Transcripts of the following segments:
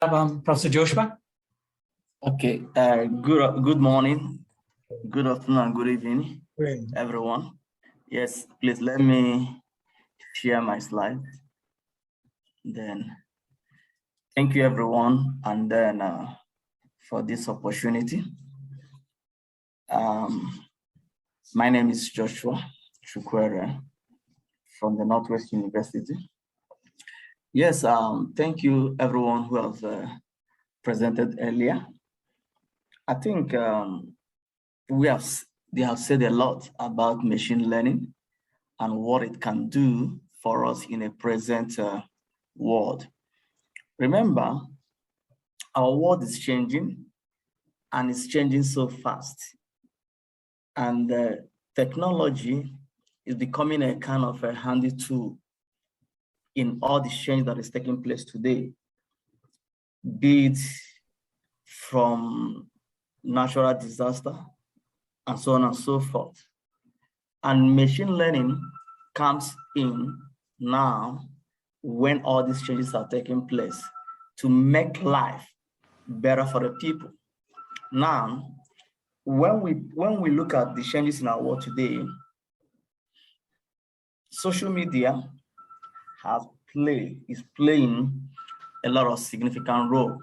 Professor Joshua. Okay, good morning, good afternoon, and good evening, everyone. Yes, please let me share my slide. Then, thank you, everyone, and then for this opportunity. My name is Joshua Chukwuere from the Northwest University. Yes, thank you, everyone who has presented earlier. I think they have said a lot about machine learning and what it can do for us in a present world. Remember, our world is changing, and it's changing so fast. And technology is becoming a kind of a handy tool in all the change that is taking place today, be it from natural disaster and so on and so forth. And machine learning comes in now when all these changes are taking place to make life better for the people. Now, when we look at the changes in our world today, social media is playing a lot of significant role.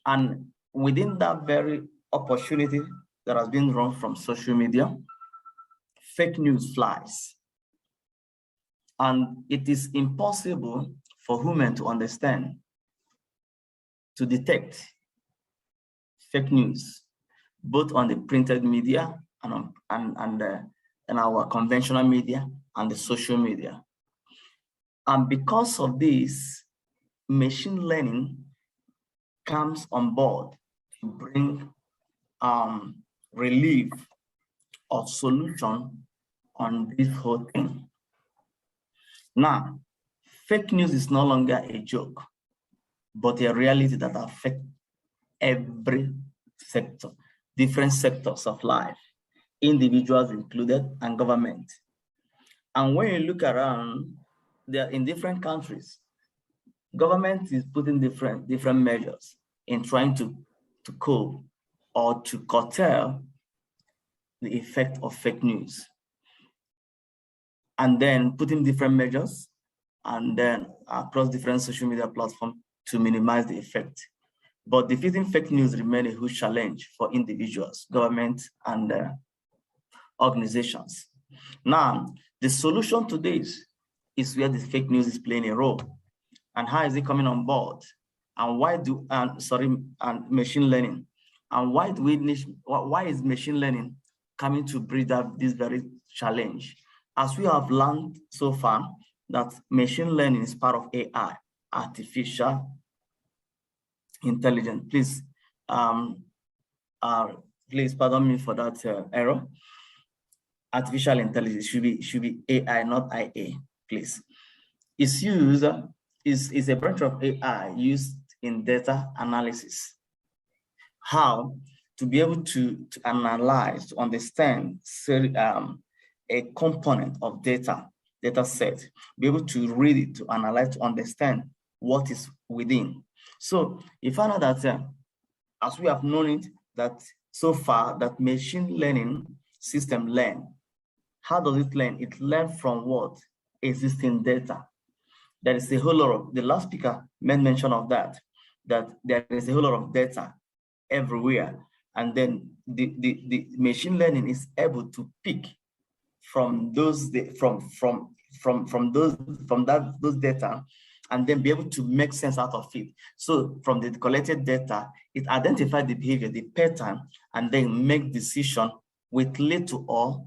And within that very opportunity that has been run from social media, fake news flies. And it is impossible for human to understand, to detect fake news, both on the printed media and our conventional media and the social media. And because of this, machine learning comes on board to bring relief or solution on this whole thing. Now, fake news is no longer a joke, but a reality that affects every sector, different sectors of life, individuals included, and government. And when you look around, they're in different countries. Government is putting different measures in trying to cope or to curtail the effect of fake news. And then putting different measures and then across different social media platforms to minimize the effect. But defeating fake news remains a huge challenge for individuals, government, and organizations. Now, the solution to this is where the fake news is playing a role. And how is it coming on board? And machine learning. And why is machine learning coming to bridge up this very challenge? As we have learned so far that machine learning is part of AI, artificial intelligence. Please, please pardon me for that error. Artificial intelligence should be AI, not IA, please. It's used is a branch of AI used in data analysis. How to be able to analyze, to understand a component of data set, be able to read it, to analyze, to understand what is within. So you find out that as we have known it, that so far that machine learning system learn. How does it learn? It learns from what? Existing data. There is a whole lot of, the last speaker made mention of that there is a whole lot of data everywhere. And then the machine learning is able to pick from those those data and then be able to make sense out of it. So from the collected data, it identifies the behavior, the pattern, and then make decision with little or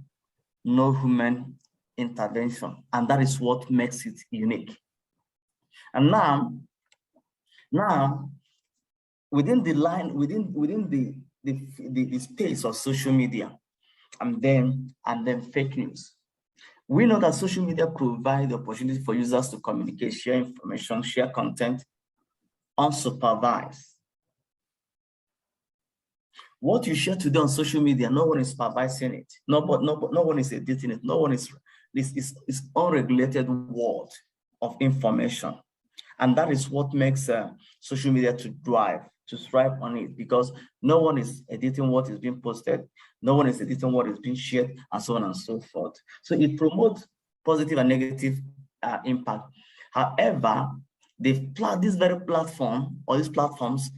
no human intervention. And that is what makes it unique. And now within the line, within the space of social media, and then fake news. We know that social media provide the opportunity for users to communicate, share information, share content unsupervised. What you share today on social media, no one is supervising it. No one is editing it. No one is, this is unregulated world of information. And that is what makes social media to thrive on it, because no one is editing what is being posted, no one is editing what is being shared, and so on and so forth. So it promotes positive and negative impact. However, this very platform, or these platforms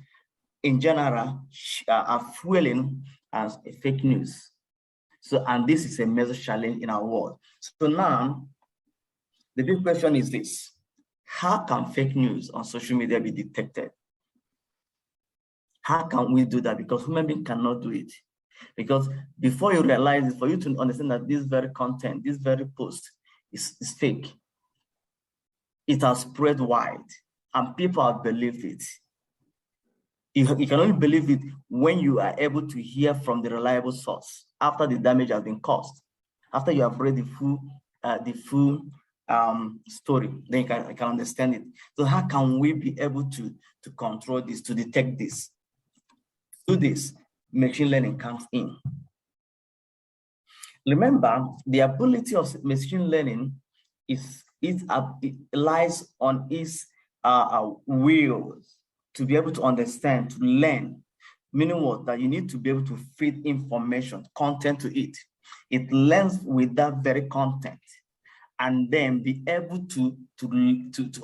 in general, are fueling as a fake news. So, and this is a major challenge in our world. So now, the big question is this: how can fake news on social media be detected? How can we do that? Because human beings cannot do it. Because before you realize it, for you to understand that this very content, this very post is fake, it has spread wide and people have believed it. You can only believe it when you are able to hear from the reliable source after the damage has been caused. After you have read the full story, then you can understand it. So how can we be able to control this, to detect this? To do this, machine learning comes in. Remember, the ability of machine learning it lies on its will to be able to understand, to learn, meaning what? That you need to be able to feed information, content to it. It learns with that very content and then be able to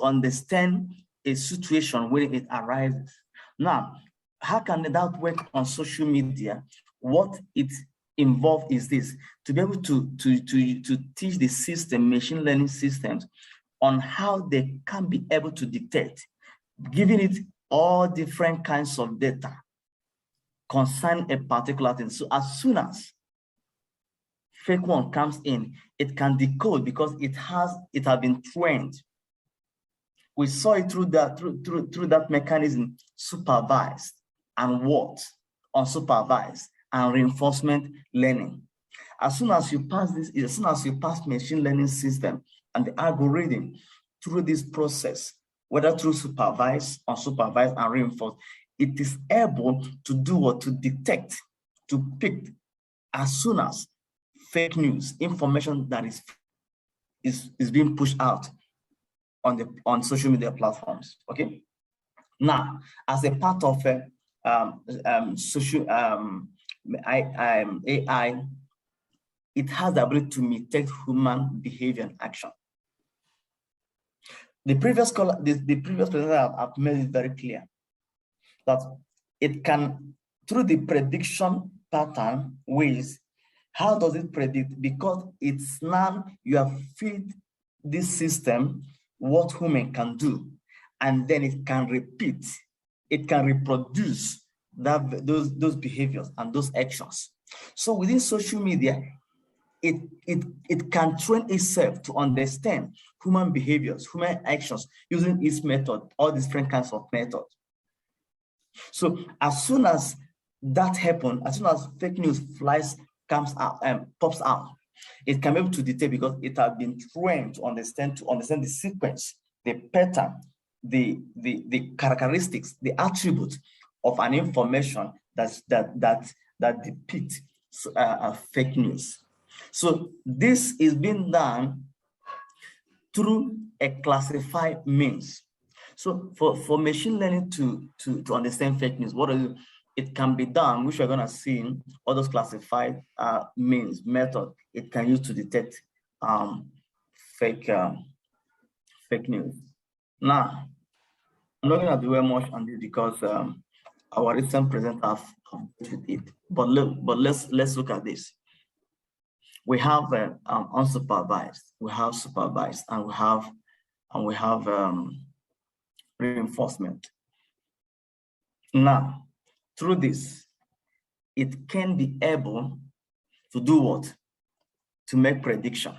understand a situation when it arises. Now, how can that work on social media? What it involved is this: to be able to teach the system, machine learning systems, on how they can be able to detect, giving it all different kinds of data concerning a particular thing. So as soon as fake one comes in, it can decode because it has been trained. We saw it through that mechanism, supervised and what? Unsupervised and reinforcement learning. As soon as you pass machine learning system and the algorithm through this process, whether through supervised, unsupervised, and reinforced, it is able to do what? To detect, to pick as soon as fake news, information that is being pushed out on social media platforms. Okay. Now, as a part of AI, it has the ability to detect human behavior and action. The previous presenter have made it very clear that it can, through the prediction pattern ways, how does it predict? Because it's now you have feed this system what human can do, and then it can repeat, it can reproduce those behaviors and those actions. So within social media, it can train itself to understand human behaviors, human actions using its method, all different kinds of methods. So as soon as that happens, as soon as fake news comes out and pops out, it can be able to detect because it has been trained to understand the sequence, the pattern, the characteristics, the attributes of an information that depicts fake news. So this is being done through a classified means. So for machine learning to understand fake news, it can be done, which we're going to see in all those classified method it can use to detect fake news. Now, I'm not going to dwell much on this because our recent presenter have with it. But let's look at this. We have unsupervised, we have supervised, and we have reinforcement. Now, through this, it can be able to do what? To make prediction.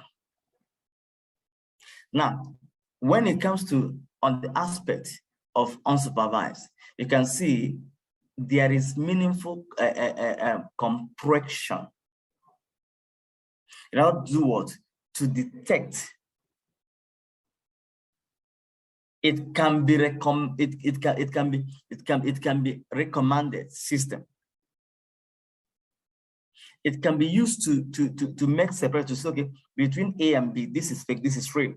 Now, when it comes to on the aspect of unsupervised, you can see there is meaningful compression. In order to do what? To detect. It can be recommended system. It can be used to make separate, to say, okay, between A and B, this is fake, this is real.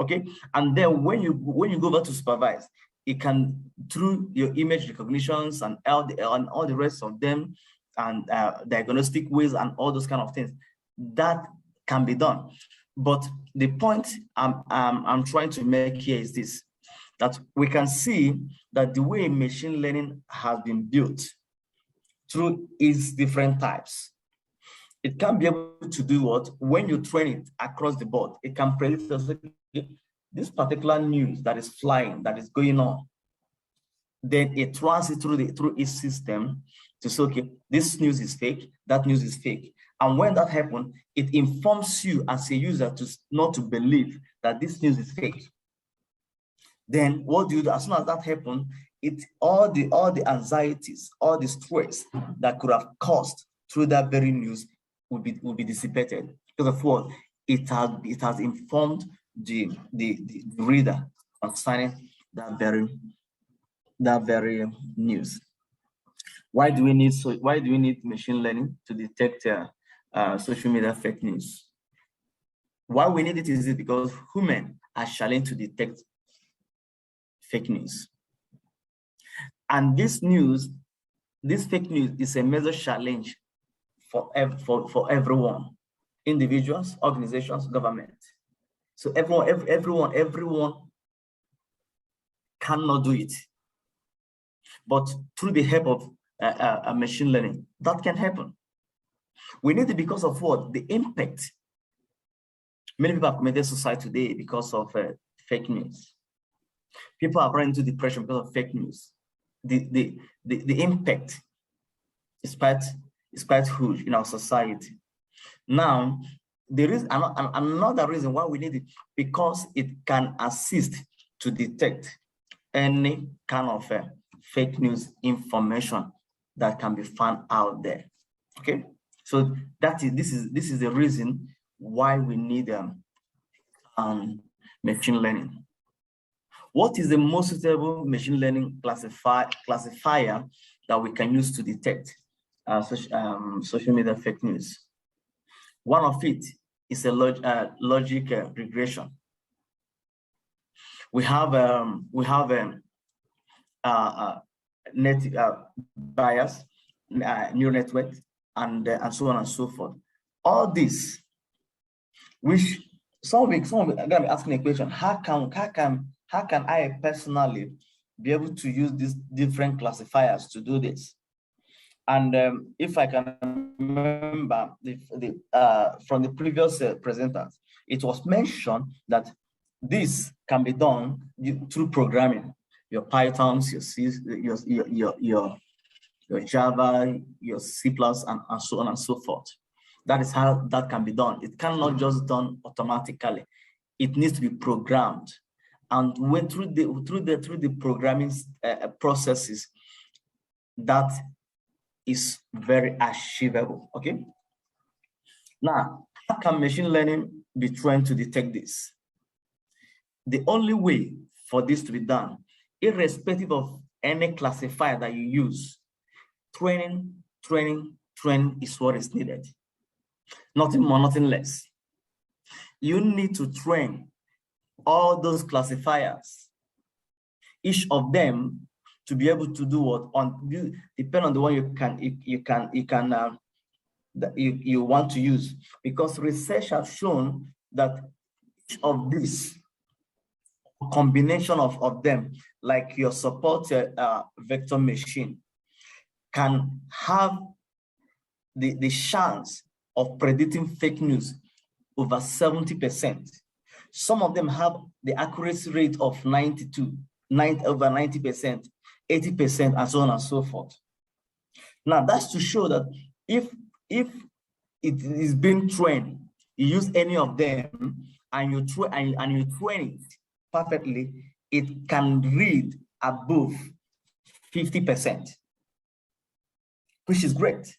Okay, and then when you go over to supervise, it can, through your image recognitions and all the rest of them, and diagnostic ways and all those kind of things, that can be done. But the point I'm trying to make here is this, that we can see that the way machine learning has been built through its different types, it can be able to do what? When you train it across the board, it can predict this particular news that is flying, that is going on. Then it runs it through its system to say, okay, this news is fake, that news is fake. And when that happens, it informs you as a user to not to believe that this news is fake. Then what do you do? As soon as that happens, all the anxieties, all the stress that could have caused through that very news will be dissipated, because of what? It has informed the reader concerning that very news. Why do we need machine learning to detect social media fake news? Why we need it is because humans are challenged to detect fake news. And this fake news is a major challenge for everyone, individuals, organizations, government. So everyone cannot do it. But through the help of machine learning, that can happen. We need it because of what? The impact. Many people have committed suicide today because of fake news. People are running into depression because of fake news. The impact is quite huge in our society. Now, there is another reason why we need it, because it can assist to detect any kind of fake news information that can be found out there. Okay, so this is the reason why we need machine learning. What is the most suitable machine learning classifier that we can use to detect social media fake news? One of it is a logic regression. We have net bias, neural network, and so on and so forth. All this, which some of you are going to be asking a question: how can I personally be able to use these different classifiers to do this? And if I can remember from the previous presenters, it was mentioned that this can be done through programming. Your Pythons, your C, your Java, your C++, and so on and so forth. That is how that can be done. It cannot just done automatically. It needs to be programmed, and when through the programming processes, that is very achievable. Okay. Now, how can machine learning be trained to detect this? The only way for this to be done, irrespective of any classifier that you use, training is what is needed. Nothing more, nothing less. You need to train all those classifiers, each of them, to be able to do what depend on the one you want to use, because research has shown that each of these combination of them, like your support vector machine, can have the chance of predicting fake news over 70%. Some of them have the accuracy rate of over 90%, 80%, and so on and so forth. Now, that's to show that if it is being trained, you use any of them and you train it perfectly, it can read above 50%, which is great.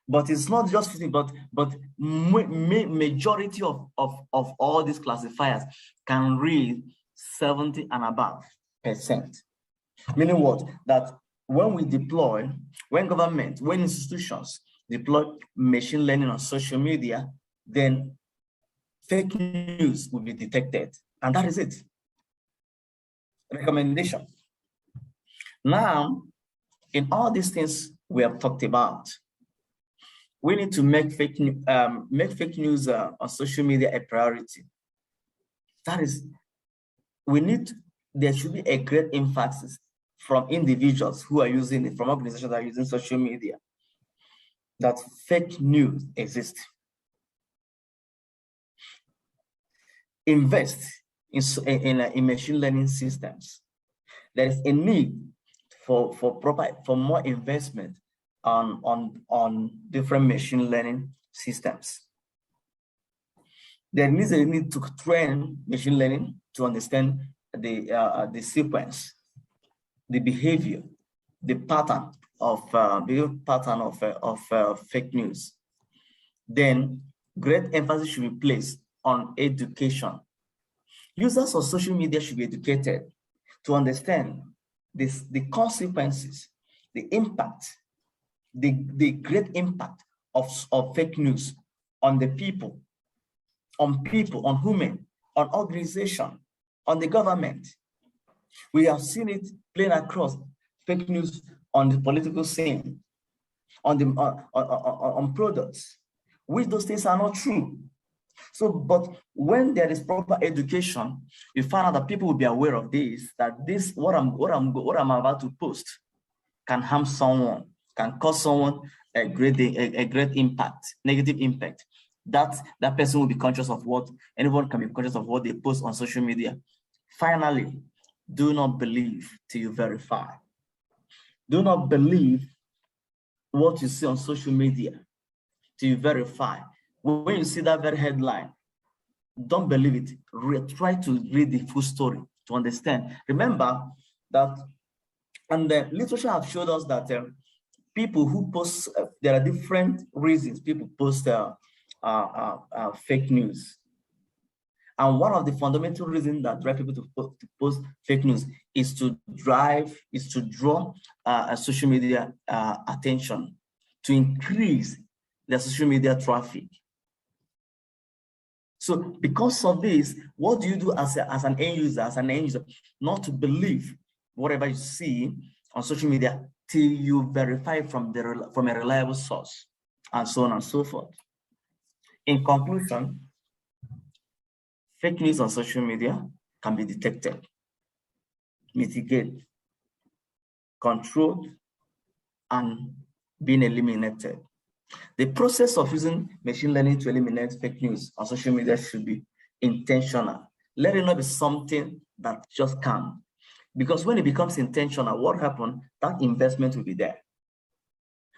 But it's not just 50, but majority of all these classifiers can read 70 and above %. Meaning what? That when government, when institutions deploy machine learning on social media, then fake news will be detected And that is it. Recommendation. Now, in all these things we have talked about, we need to make fake news on social media a priority. That is, there should be a great emphasis from individuals who are using it, from organizations that are using social media, that fake news exists. Invest in machine learning systems. There is a need for more investment on different machine learning systems. There is a need to train machine learning to understand the sequence, the behavior, the pattern of fake news. Then great emphasis should be placed on education. Users of social media should be educated to understand the consequences, the impact, the great impact of fake news on the people, on human, on organization, on the government. We have seen it playing across fake news on the political scene, on products, which those things are not true. So, but when there is proper education, you find out that people will be aware of this, that this, what I'm about to post can harm someone, can cause someone a great impact, negative impact. That person will be conscious of anyone can be conscious of what they post on social media. Finally, do not believe till you verify. Do not believe what you see on social media till you verify. When you see that very headline, don't believe it. Try to read the full story to understand. Remember that, and the literature have showed us that people who post, there are different reasons people post fake news. And one of the fundamental reasons that drive people to post fake news is to draw social media attention, to increase the social media traffic. So because of this, what do you do as an end user, not to believe whatever you see on social media till you verify from a reliable source, and so on and so forth. In conclusion, fake news on social media can be detected, mitigated, controlled, and being eliminated. The process of using machine learning to eliminate fake news on social media should be intentional. Let it not be something that just comes. Because when it becomes intentional, what happens? That investment will be there.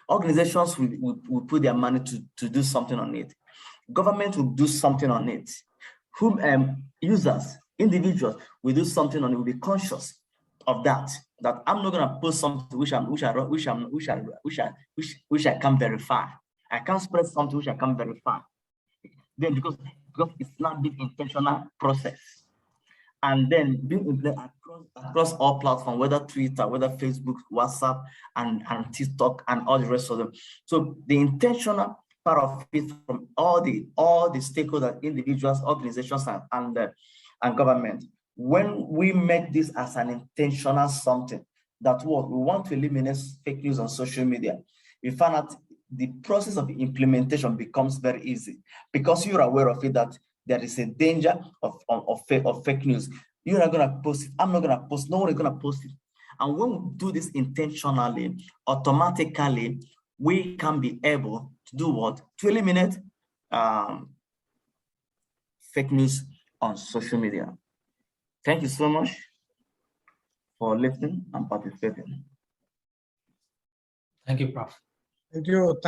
Organizations will put their money to do something on it. Government will do something on it. Users, individuals will do something on it, will be conscious of that I'm not gonna post something which I can't verify. I can't spread something which I can't verify. Then because it's not been intentional process. And then being implemented across all platforms, whether Twitter, whether Facebook, WhatsApp, and TikTok, and all the rest of them. So the intentional part of it from all the stakeholders, individuals, organizations, and government. When we make this as an intentional something, that what we want to eliminate fake news on social media, we find out the process of implementation becomes very easy because you're aware of it, that there is a danger of fake news. You're not going to post it. I'm not going to post. No one is going to post it. And when we do this intentionally, automatically, we can be able to do what? To eliminate fake news on social media. Thank you so much for listening and participating. Thank you, Prof. Thank you.